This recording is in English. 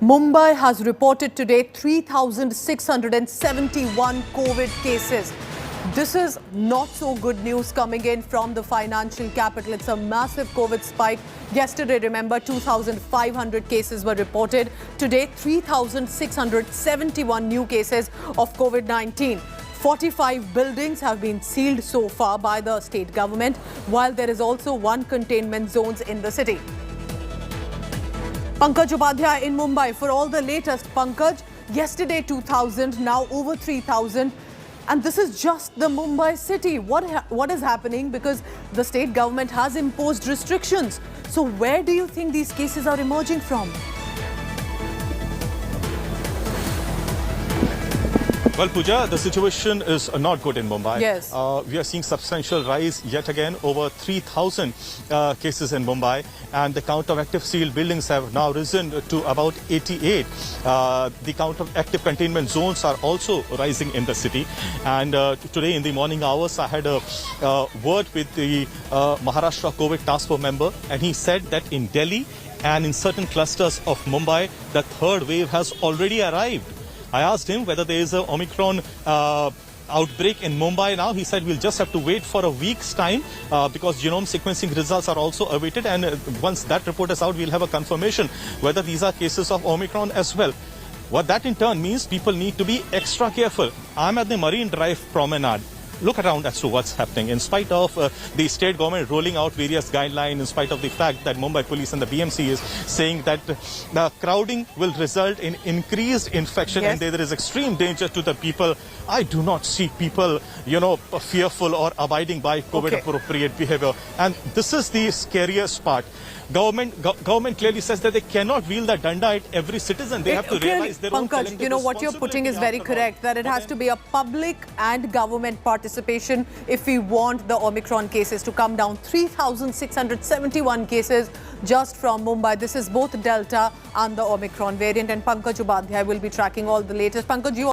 Mumbai has reported today 3,671 COVID cases. This is not so good news coming in from the financial capital. It's a massive COVID spike. Yesterday, remember, 2,500 cases were reported. Today, 3,671 new cases of COVID-19. 45 buildings have been sealed so far by the state government, while there is also one containment zones in the city. Pankaj Upadhyay in Mumbai for all the latest. Pankaj, yesterday 2,000, now over 3,000. And this is just the Mumbai city. What is happening? Because the state government has imposed restrictions. So where do you think these cases are emerging from? Well, Pooja, the situation is not good in Mumbai. Yes. We are seeing substantial rise yet again, over 3,000 cases in Mumbai, and the count of active sealed buildings have now risen to about 88. The count of active containment zones are also rising in the city. And today in the morning hours, I had a word with the Maharashtra COVID Task Force member, and he said that in Delhi and in certain clusters of Mumbai, the third wave has already arrived. I asked him whether there is an Omicron outbreak in Mumbai now. He said we'll just have to wait for a week's time because genome sequencing results are also awaited. And once that report is out, we'll have a confirmation whether these are cases of Omicron as well. What that in turn means, people need to be extra careful. I'm at the Marine Drive Promenade. Look around as to what's happening. In spite of the state government rolling out various guidelines, in spite of the fact that Mumbai police and the BMC is saying that the crowding will result in increased infection, yes, and there is extreme danger to the people, I do not see people, fearful or abiding by COVID-appropriate behavior. And this is the scariest part. Government clearly says that they cannot wield the danda at every citizen. They have to realize their own collective Pankaj, what you're putting is very correct, that it has to be a public and government participation if we want the Omicron cases to come down. 3,671 cases just from Mumbai. This is both Delta and the Omicron variant. And Pankaj Upadhyay will be tracking all the latest. Pankaj, you